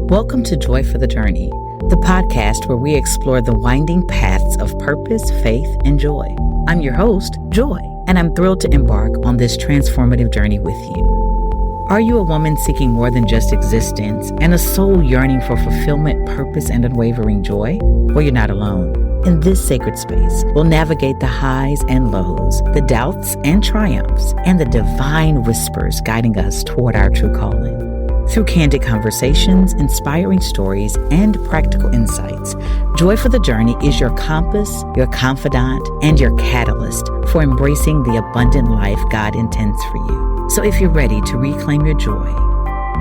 Welcome to Joy for the Journey, the podcast where we explore the winding paths of purpose, faith, and joy. I'm your host, Joy, and I'm thrilled to embark on this transformative journey with you. Are you a woman seeking more than just existence and a soul yearning for fulfillment, purpose, and unwavering joy? Well, you're not alone. In this sacred space, we'll navigate the highs and lows, the doubts and triumphs, and the divine whispers guiding us toward our true calling. Through candid conversations, inspiring stories, and practical insights, Joy for the Journey is your compass, your confidant, and your catalyst for embracing the abundant life God intends for you. So if you're ready to reclaim your joy,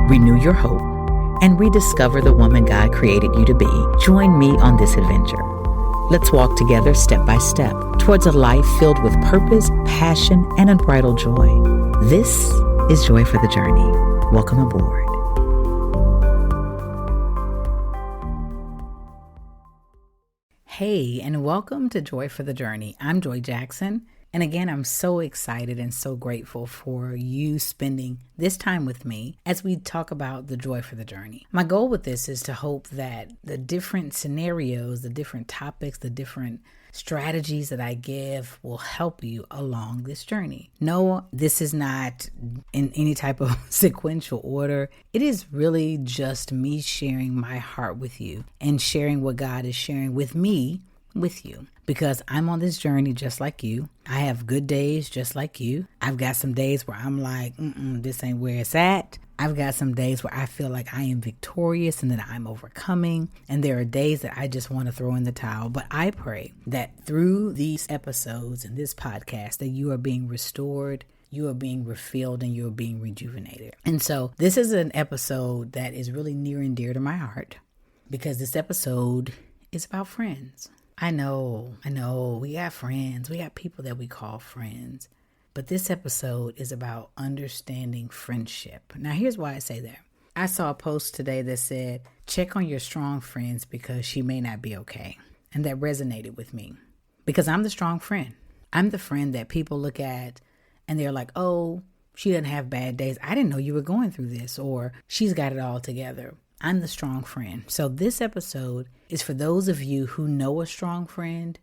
renew your hope, and rediscover the woman God created you to be, join me on this adventure. Let's walk together step by step towards a life filled with purpose, passion, and unbridled joy. This is Joy for the Journey. Welcome aboard. Hey, and welcome to Joy for the Journey. I'm Joy Jackson. And again, I'm so excited and so grateful for you spending this time with me as we talk about the joy for the journey. My goal with this is to hope that the different scenarios, the different topics, the different strategies that I give will help you along this journey. No, this is not in any type of sequential order. It is really just me sharing my heart with you and sharing what God is sharing with me with you, because I'm on this journey just like you. I have good days just like you. I've got some days where I'm like, this ain't where it's at. I've got some days where I feel like I am victorious and that I'm overcoming. And there are days that I just want to throw in the towel. But I pray that through these episodes and this podcast that you are being restored, you are being refilled, and you are being rejuvenated. And so this is an episode that is really near and dear to my heart, because this episode is about friends. I know, we got friends, we got people that we call friends, but this episode is about understanding friendship. Now, here's why I say that. I saw a post today that said, check on your strong friends because she may not be okay. And that resonated with me because I'm the strong friend. I'm the friend that people look at and they're like, oh, she doesn't have bad days. I didn't know you were going through this, or she's got it all together. I'm the strong friend. So this episode is for those of you who know a strong friend,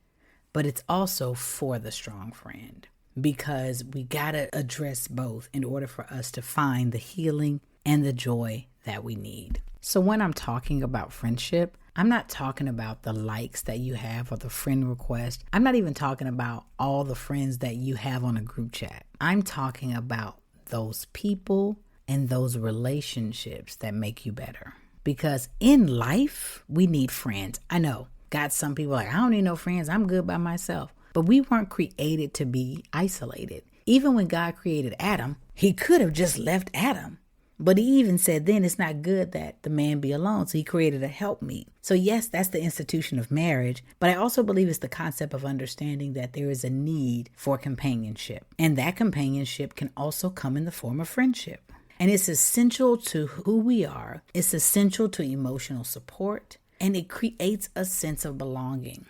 but it's also for the strong friend, because we got to address both in order for us to find the healing and the joy that we need. So when I'm talking about friendship, I'm not talking about the likes that you have or the friend request. I'm not even talking about all the friends that you have on a group chat. I'm talking about those people and those relationships that make you better. Because in life, we need friends. I know, got some people like, I don't need no friends. I'm good by myself. But we weren't created to be isolated. Even when God created Adam, he could have just left Adam. But he even said then it's not good that the man be alone. So he created a helpmeet. So yes, that's the institution of marriage. But I also believe it's the concept of understanding that there is a need for companionship. And that companionship can also come in the form of friendship. And it's essential to who we are. It's essential to emotional support. And it creates a sense of belonging.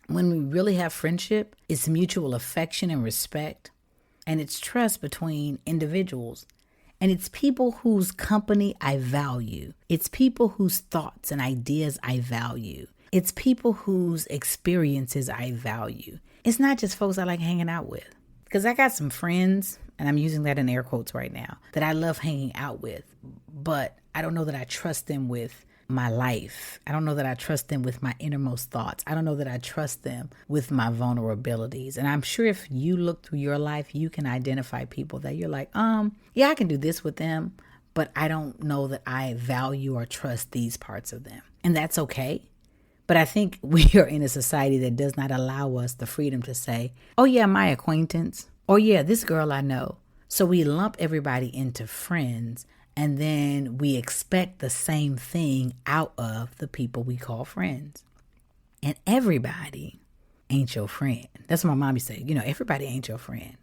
When we really have friendship, it's mutual affection and respect. And it's trust between individuals. And it's people whose company I value. It's people whose thoughts and ideas I value. It's people whose experiences I value. It's not just folks I like hanging out with. Because I got some friends, and I'm using that in air quotes right now, that I love hanging out with. But I don't know that I trust them with my life. I don't know that I trust them with my innermost thoughts. I don't know that I trust them with my vulnerabilities. And I'm sure if you look through your life, you can identify people that you're like, yeah, I can do this with them, but I don't know that I value or trust these parts of them. And that's okay. But I think we are in a society that does not allow us the freedom to say, oh yeah, my acquaintance, or yeah, this girl I know. So we lump everybody into friends, and then we expect the same thing out of the people we call friends. And everybody ain't your friend. That's what my mom used to say, everybody ain't your friend.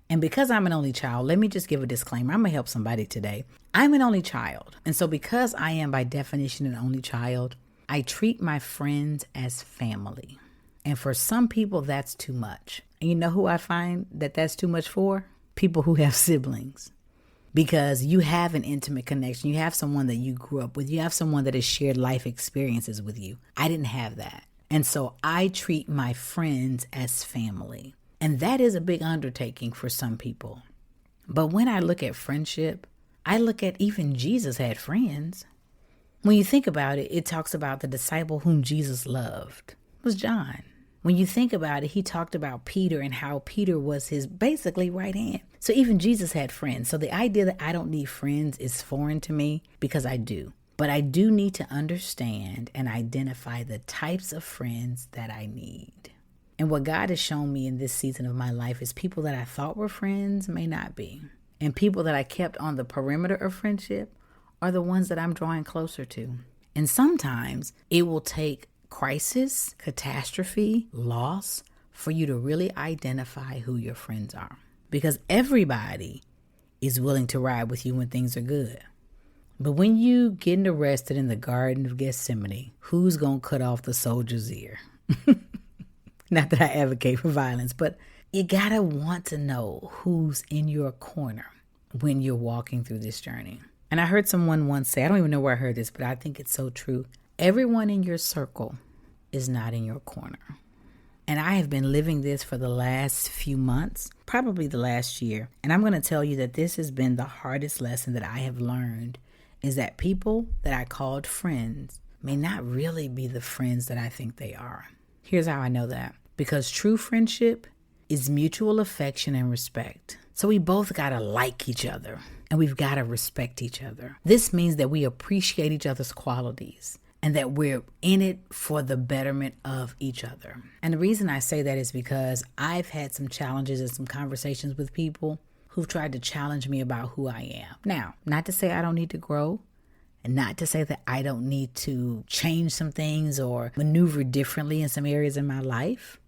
And because I'm an only child, let me just give a disclaimer. I'm going to help somebody today. I'm an only child. And so because I am by definition an only child, I treat my friends as family. And for some people, that's too much. And you know who I find that that's too much for? People who have siblings. because you have an intimate connection. You have someone that you grew up with. You have someone that has shared life experiences with you. I didn't have that. And so I treat my friends as family. And that is a big undertaking for some people. But when I look at friendship, I look at even Jesus had friends. When you think about it, it talks about the disciple whom Jesus loved was John. When you think about it, he talked about Peter and how Peter was his basically right hand. So even Jesus had friends. So the idea that I don't need friends is foreign to me because I do. But I do need to understand and identify the types of friends that I need. And what God has shown me in this season of my life is people that I thought were friends may not be. And people that I kept on the perimeter of friendship are the ones that I'm drawing closer to. And sometimes it will take crisis, catastrophe, loss for you to really identify who your friends are. Because everybody is willing to ride with you when things are good. But when you getting arrested in the Garden of Gethsemane, who's going to cut off the soldier's ear? Not that I advocate for violence, but you got to want to know who's in your corner when you're walking through this journey. And I heard someone once say, I don't even know where I heard this, but I think it's so true. Everyone in your circle is not in your corner. And I have been living this for the last few months, probably the last year. And I'm going to tell you that this has been the hardest lesson that I have learned, is that people that I called friends may not really be the friends that I think they are. Here's how I know that. Because true friendship is mutual affection and respect. So we both got to like each other and we've got to respect each other. This means that we appreciate each other's qualities and that we're in it for the betterment of each other. And the reason I say that is because I've had some challenges and some conversations with people who've tried to challenge me about who I am. Now, not to say I don't need to grow, and not to say that I don't need to change some things or maneuver differently in some areas in my life.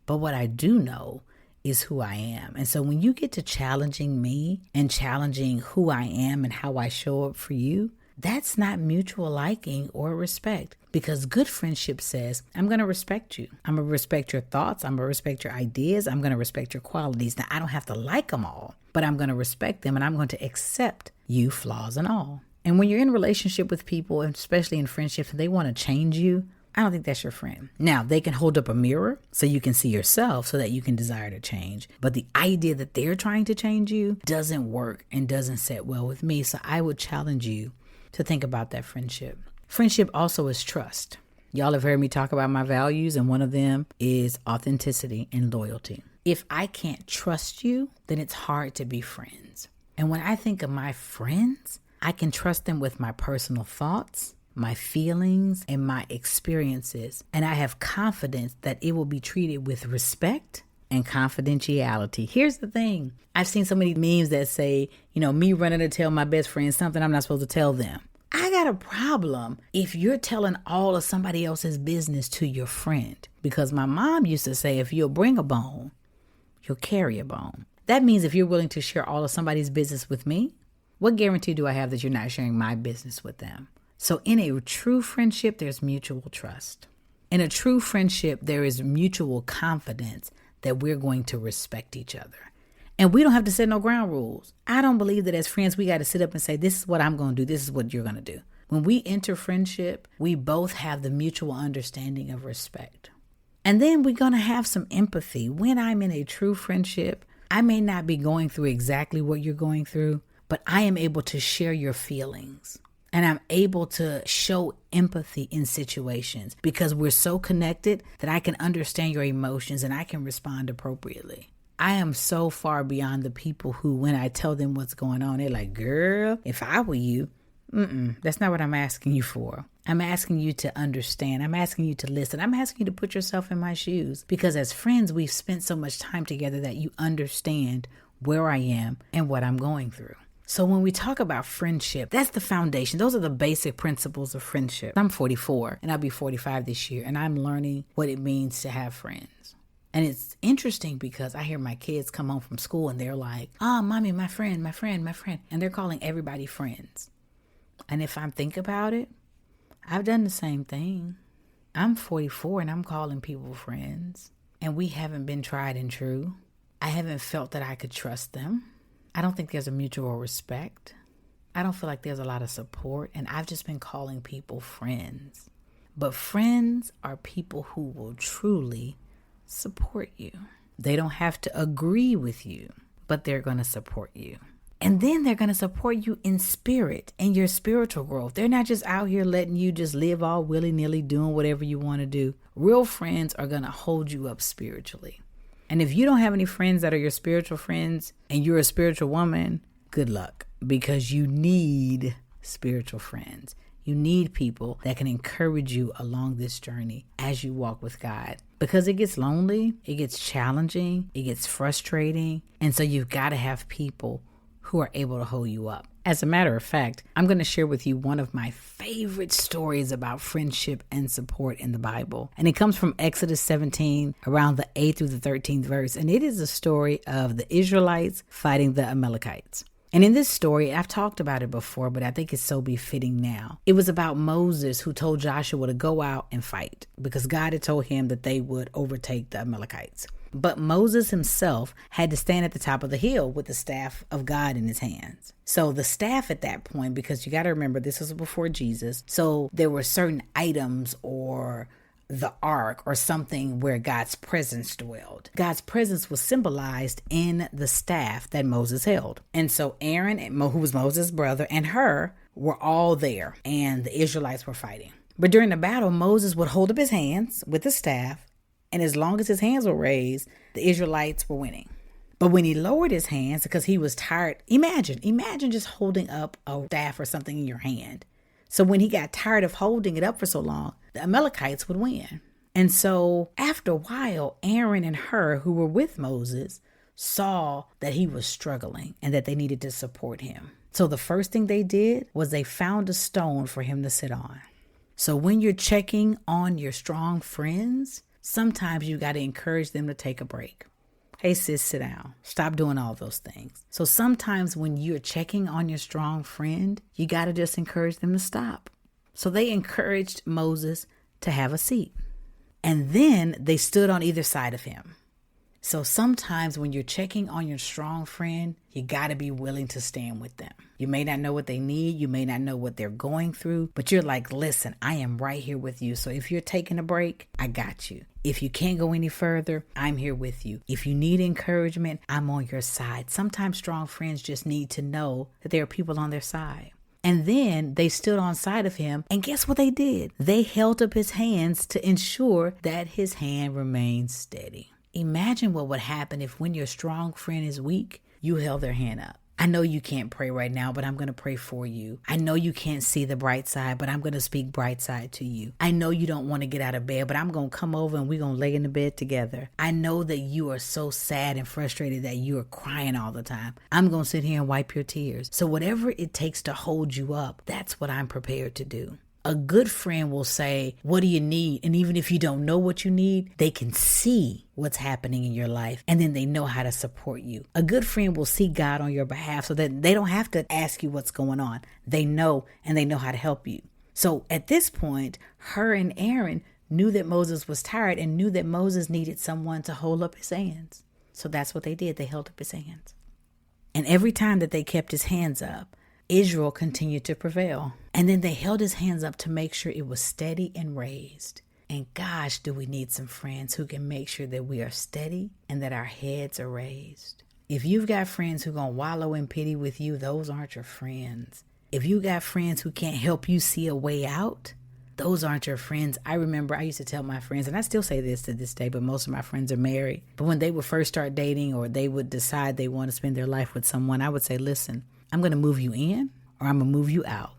But what I do know is who I am. And so when you get to challenging me and challenging who I am and how I show up for you, that's not mutual liking or respect. Because good friendship says, I'm going to respect you. I'm going to respect your thoughts. I'm going to respect your ideas. I'm going to respect your qualities. Now, I don't have to like them all, but I'm going to respect them and I'm going to accept you, flaws and all. And when you're in a relationship with people, especially in friendships, and they want to change you, I don't think that's your friend. Now, they can hold up a mirror so you can see yourself so that you can desire to change. But the idea that they're trying to change you doesn't work and doesn't sit well with me. So I would challenge you to think about that friendship. Friendship also is trust. Y'all have heard me talk about my values, and one of them is authenticity and loyalty. If I can't trust you, then it's hard to be friends. And when I think of my friends, I can trust them with my personal thoughts, my feelings, and my experiences. And I have confidence that it will be treated with respect and confidentiality. Here's the thing. I've seen so many memes that say, me running to tell my best friend something I'm not supposed to tell them. I got a problem if you're telling all of somebody else's business to your friend. Because my mom used to say, if you'll bring a bone, you'll carry a bone. That means if you're willing to share all of somebody's business with me, what guarantee do I have that you're not sharing my business with them? So in a true friendship, there's mutual trust. In a true friendship, there is mutual confidence that we're going to respect each other. And we don't have to set no ground rules. I don't believe that as friends, we got to sit up and say, this is what I'm going to do. This is what you're going to do. When we enter friendship, we both have the mutual understanding of respect. And then we're going to have some empathy. When I'm in a true friendship, I may not be going through exactly what you're going through, but I am able to share your feelings. And I'm able to show empathy in situations because we're so connected that I can understand your emotions and I can respond appropriately. I am so far beyond the people who, when I tell them what's going on, they're like, girl, if I were you, that's not what I'm asking you for. I'm asking you to understand. I'm asking you to listen. I'm asking you to put yourself in my shoes because as friends, we've spent so much time together that you understand where I am and what I'm going through. So when we talk about friendship, that's the foundation. Those are the basic principles of friendship. I'm 44 and I'll be 45 this year, and I'm learning what it means to have friends. And it's interesting because I hear my kids come home from school and they're like, mommy, my friend. And they're calling everybody friends. And if I think about it, I've done the same thing. I'm 44 and I'm calling people friends. And we haven't been tried and true. I haven't felt that I could trust them. I don't think there's a mutual respect. I don't feel like there's a lot of support. And I've just been calling people friends. But friends are people who will truly support you. They don't have to agree with you, but they're going to support you. And then they're going to support you in spirit and your spiritual growth. They're not just out here letting you just live all willy-nilly doing whatever you want to do. Real friends are going to hold you up spiritually. And if you don't have any friends that are your spiritual friends and you're a spiritual woman, good luck, because you need spiritual friends. You need people that can encourage you along this journey as you walk with God, because it gets lonely, it gets challenging, it gets frustrating. And so you've got to have people who are able to hold you up. As a matter of fact, I'm going to share with you one of my favorite stories about friendship and support in the Bible. And it comes from Exodus 17, around the 8th through the 13th verse. And it is a story of the Israelites fighting the Amalekites. And in this story, I've talked about it before, but I think it's so befitting now. It was about Moses who told Joshua to go out and fight because God had told him that they would overtake the Amalekites. But Moses himself had to stand at the top of the hill with the staff of God in his hands. So the staff at that point, because you got to remember this was before Jesus, so there were certain items or the ark or something where God's presence dwelled. God's presence was symbolized in the staff that Moses held. And so Aaron, who was Moses' brother, and Hur were all there, and the Israelites were fighting. But during the battle, Moses would hold up his hands with the staff, and as long as his hands were raised, the Israelites were winning. But when he lowered his hands because he was tired, imagine just holding up a staff or something in your hand. So when he got tired of holding it up for so long, the Amalekites would win. And so after a while, Aaron and Hur, who were with Moses, saw that he was struggling and that they needed to support him. So the first thing they did was they found a stone for him to sit on. So when you're checking on your strong friends, sometimes you got to encourage them to take a break. Hey, sis, sit down. Stop doing all those things. So sometimes when you're checking on your strong friend, you got to just encourage them to stop. So they encouraged Moses to have a seat. And then they stood on either side of him. So sometimes when you're checking on your strong friend, you got to be willing to stand with them. You may not know what they need. You may not know what they're going through, but you're like, listen, I am right here with you. So if you're taking a break, I got you. If you can't go any further, I'm here with you. If you need encouragement, I'm on your side. Sometimes strong friends just need to know that there are people on their side. And then they stood on side of him. And guess what they did? They held up his hands to ensure that his hand remained steady. Imagine what would happen if when your strong friend is weak, you held their hand up. I know you can't pray right now, but I'm going to pray for you. I know you can't see the bright side, but I'm going to speak bright side to you. I know you don't want to get out of bed, but I'm going to come over and we're going to lay in the bed together. I know that you are so sad and frustrated that you are crying all the time. I'm going to sit here and wipe your tears. So whatever it takes to hold you up, that's what I'm prepared to do. A good friend will say, what do you need? And even if you don't know what you need, they can see what's happening in your life and then they know how to support you. A good friend will see God on your behalf so that they don't have to ask you what's going on. They know and they know how to help you. So at this point, Hur and Aaron knew that Moses was tired and knew that Moses needed someone to hold up his hands. So that's what they did. They held up his hands. And every time that they kept his hands up, Israel continued to prevail. And then they held his hands up to make sure it was steady and raised. And gosh, do we need some friends who can make sure that we are steady and that our heads are raised. If you've got friends who are going to wallow in pity with you, those aren't your friends. If you got friends who can't help you see a way out, those aren't your friends. I remember I used to tell my friends, and I still say this to this day, but most of my friends are married. But when they would first start dating or they would decide they want to spend their life with someone, I would say, listen, I'm going to move you in or I'm going to move you out.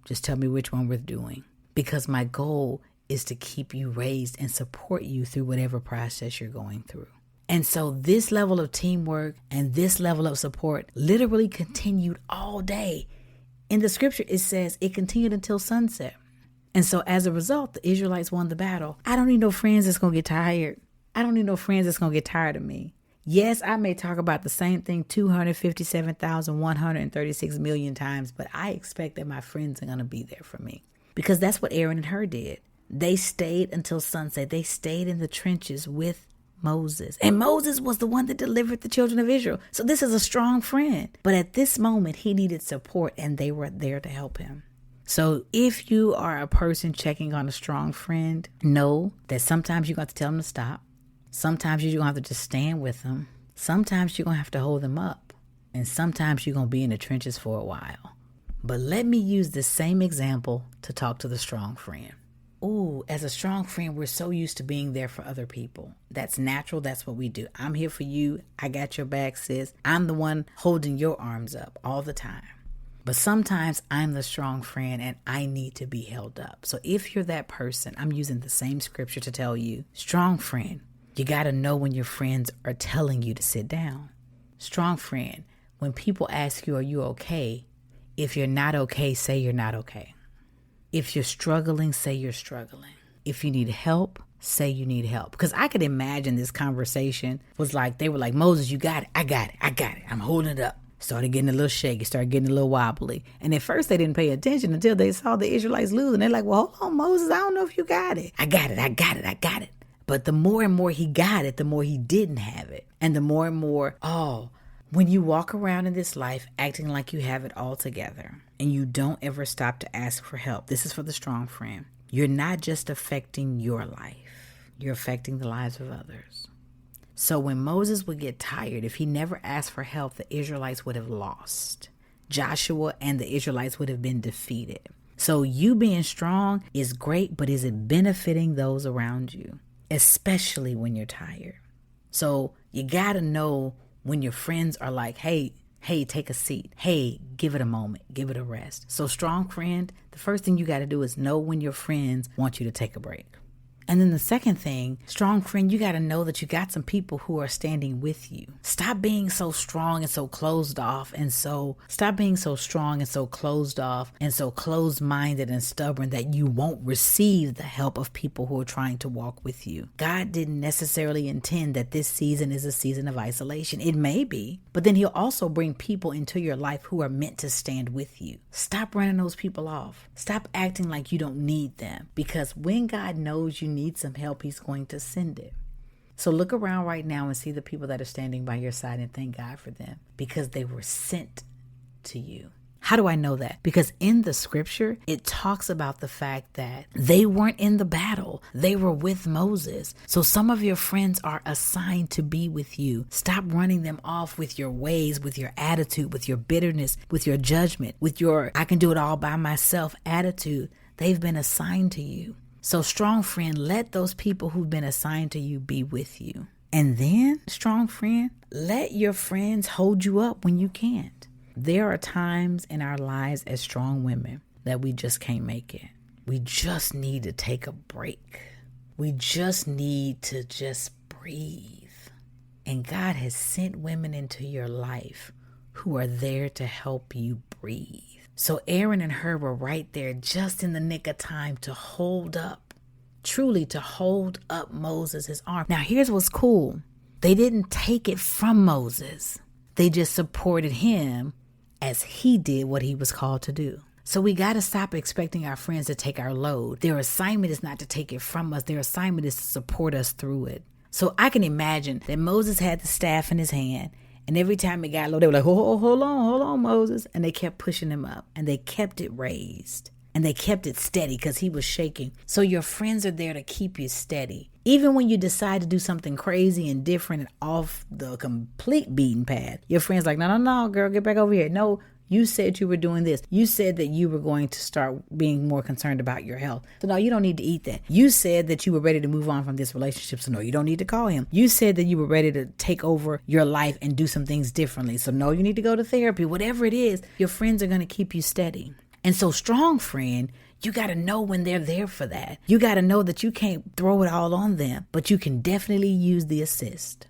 Just tell me which one we're doing. Because my goal is to keep you raised and support you through whatever process you're going through. And so this level of teamwork and this level of support literally continued all day. In the scripture, it says it continued until sunset. And so as a result, the Israelites won the battle. I don't need no friends that's going to get tired. I don't need no friends that's going to get tired of me. Yes, I may talk about the same thing 257,136 million times, but I expect that my friends are going to be there for me because that's what Aaron and Hur did. They stayed until sunset. They stayed in the trenches with Moses. And Moses was the one that delivered the children of Israel. So this is a strong friend. But at this moment, he needed support and they were there to help him. So if you are a person checking on a strong friend, know that sometimes you're going to have to tell them to stop. Sometimes you're going to have to just stand with them. Sometimes you're going to have to hold them up. And sometimes you're going to be in the trenches for a while. But let me use the same example to talk to the strong friend. Ooh, as a strong friend, we're so used to being there for other people. That's natural. That's what we do. I'm here for you. I got your back, sis. I'm the one holding your arms up all the time. But sometimes I'm the strong friend and I need to be held up. So if you're that person, I'm using the same scripture to tell you, strong friend, you got to know when your friends are telling you to sit down. Strong friend, when people ask you, are you okay? If you're not okay, say you're not okay. If you're struggling, say you're struggling. If you need help, say you need help. Because I could imagine this conversation was like, they were like, Moses, you got it. I got it. I got it. I'm holding it up. Started getting a little shaky, started getting a little wobbly. And at first they didn't pay attention until they saw the Israelites lose. And they're like, well, hold on, Moses, I don't know if you got it. I got it. I got it. I got it. But the more and more he got it, the more he didn't have it. And the more and more, when you walk around in this life acting like you have it all together and you don't ever stop to ask for help, this is for the strong friend. You're not just affecting your life. You're affecting the lives of others. So when Moses would get tired, if he never asked for help, the Israelites would have lost. Joshua and the Israelites would have been defeated. So you being strong is great, but is it benefiting those around you, especially when you're tired? So you got to know when your friends are like, hey, take a seat. Hey, give it a moment. Give it a rest. So strong friend, the first thing you got to do is know when your friends want you to take a break. And then the second thing, strong friend, you got to know that you got some people who are standing with you. Stop being so strong and so closed off and so closed-minded and stubborn that you won't receive the help of people who are trying to walk with you. God didn't necessarily intend that this season is a season of isolation. It may be, but then he'll also bring people into your life who are meant to stand with you. Stop running those people off. Stop acting like you don't need them, because when God knows you need some help, he's going to send it. So look around right now and see the people that are standing by your side and thank God for them, because they were sent to you. How do I know that? Because in the scripture, it talks about the fact that they weren't in the battle. They were with Moses. So some of your friends are assigned to be with you. Stop running them off with your ways, with your attitude, with your bitterness, with your judgment, with your I can do it all by myself attitude. They've been assigned to you. So strong friend, let those people who've been assigned to you be with you. And then, strong friend, let your friends hold you up when you can't. There are times in our lives as strong women that we just can't make it. We just need to take a break. We just need to just breathe. And God has sent women into your life who are there to help you breathe. So Aaron and Hur were right there just in the nick of time to hold up, truly to hold up Moses' arm. Now here's what's cool. They didn't take it from Moses. They just supported him as he did what he was called to do. So we got to stop expecting our friends to take our load. Their assignment is not to take it from us. Their assignment is to support us through it. So I can imagine that Moses had the staff in his hand, and every time it got low, they were like, hold on, Moses. And they kept pushing him up, and they kept it raised, and they kept it steady because he was shaking. So your friends are there to keep you steady. Even when you decide to do something crazy and different and off the complete beaten path, your friend's like, no, girl, get back over here. No, you said you were doing this. You said that you were going to start being more concerned about your health. So no, you don't need to eat that. You said that you were ready to move on from this relationship. So no, you don't need to call him. You said that you were ready to take over your life and do some things differently. So no, you need to go to therapy. Whatever it is, your friends are going to keep you steady. And so strong friend, you got to know when they're there for that. You got to know that you can't throw it all on them, but you can definitely use the assist.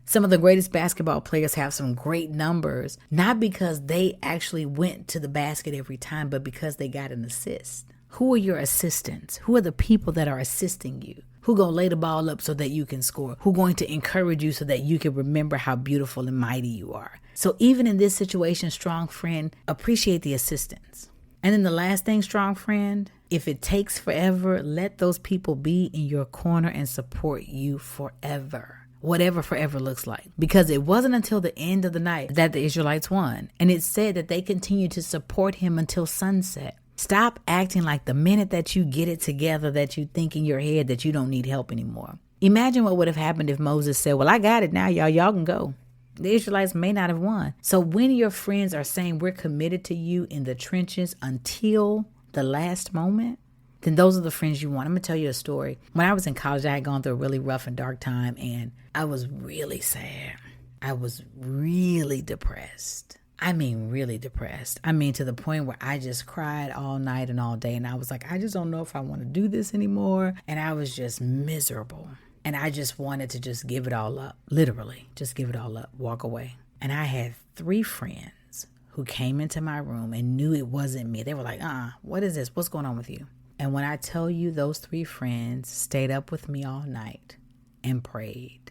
Some of the greatest basketball players have some great numbers, not because they actually went to the basket every time, but because they got an assist. Who are your assistants? Who are the people that are assisting you? Who gonna lay the ball up so that you can score? Who going to encourage you so that you can remember how beautiful and mighty you are? So even in this situation, strong friend, appreciate the assistance. And then the last thing, strong friend, if it takes forever, let those people be in your corner and support you forever. whatever forever looks like. Because it wasn't until the end of the night that the Israelites won. And it said that they continued to support him until sunset. Stop acting like the minute that you get it together that you think in your head that you don't need help anymore. Imagine what would have happened if Moses said, well, I got it now, y'all can go. The Israelites may not have won. So when your friends are saying we're committed to you in the trenches until the last moment, then those are the friends you want. I'm going to tell you a story. When I was in college, I had gone through a really rough and dark time, and I was really sad. I was really depressed. Really depressed. To the point where I just cried all night and all day. And I was like, I just don't know if I want to do this anymore. And I was just miserable. And I just wanted to just give it all up. Literally, just give it all up, walk away. And I had 3 friends who came into my room and knew it wasn't me. They were like, what is this? What's going on with you? And when I tell you, those 3 friends stayed up with me all night and prayed.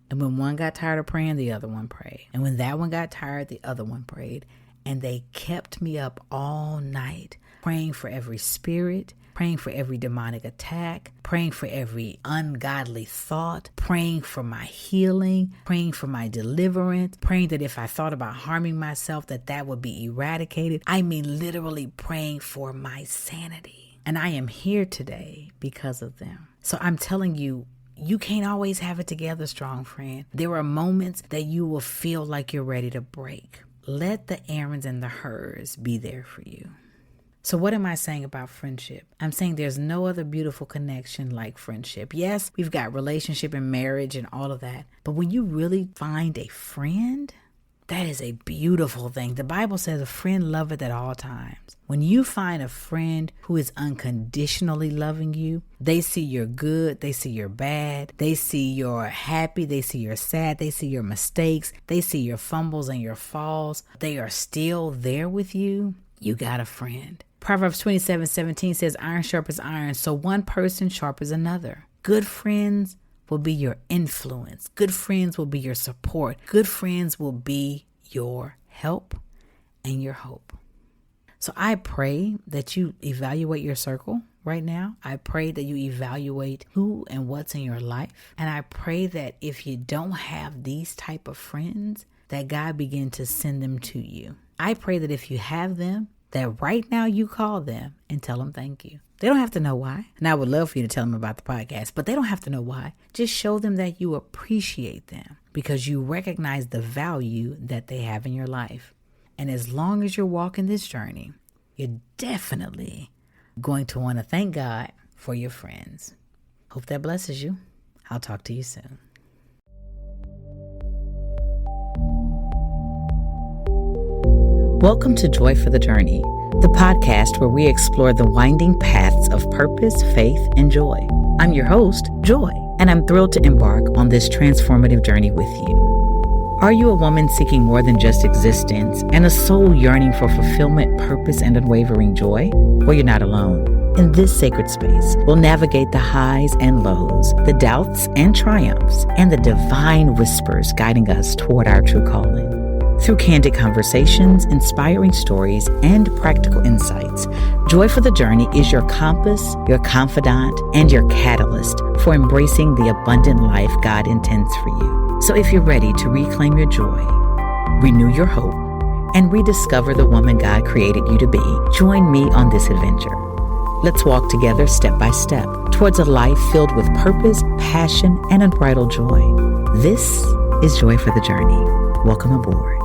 And when one got tired of praying, the other one prayed. And when that one got tired, the other one prayed. And they kept me up all night, praying for every spirit, praying for every demonic attack, praying for every ungodly thought, praying for my healing, praying for my deliverance, praying that if I thought about harming myself, that would be eradicated. Literally praying for my sanity. And I am here today because of them. So I'm telling you, you can't always have it together, strong friend. There are moments that you will feel like you're ready to break. Let the Aarons and the Hurs be there for you. So what am I saying about friendship? I'm saying there's no other beautiful connection like friendship. Yes, we've got relationship and marriage and all of that. But when you really find a friend, that is a beautiful thing. The Bible says a friend loveth at all times. When you find a friend who is unconditionally loving you, they see your good, they see your bad, they see your happy, they see your sad, they see your mistakes, they see your fumbles and your falls. They are still there with you. You got a friend. Proverbs 27:17 says, iron sharpens iron, so one person sharpens another. Good friends will be your influence. Good friends will be your support. Good friends will be your help and your hope. So I pray that you evaluate your circle right now. I pray that you evaluate who and what's in your life. And I pray that if you don't have these type of friends, that God begin to send them to you. I pray that if you have them, that right now you call them and tell them thank you. They don't have to know why. And I would love for you to tell them about the podcast, but they don't have to know why. Just show them that you appreciate them because you recognize the value that they have in your life. And as long as you're walking this journey, you're definitely going to want to thank God for your friends. Hope that blesses you. I'll talk to you soon. Welcome to Joy for the Journey, the podcast where we explore the winding paths of purpose, faith, and joy. I'm your host, Joy, and I'm thrilled to embark on this transformative journey with you. Are you a woman seeking more than just existence and a soul yearning for fulfillment, purpose, and unwavering joy? Well, you're not alone. In this sacred space, we'll navigate the highs and lows, the doubts and triumphs, and the divine whispers guiding us toward our true calling. Through candid conversations, inspiring stories, and practical insights, Joy for the Journey is your compass, your confidant, and your catalyst for embracing the abundant life God intends for you. So if you're ready to reclaim your joy, renew your hope, and rediscover the woman God created you to be, join me on this adventure. Let's walk together step by step towards a life filled with purpose, passion, and unbridled joy. This is Joy for the Journey. Welcome aboard.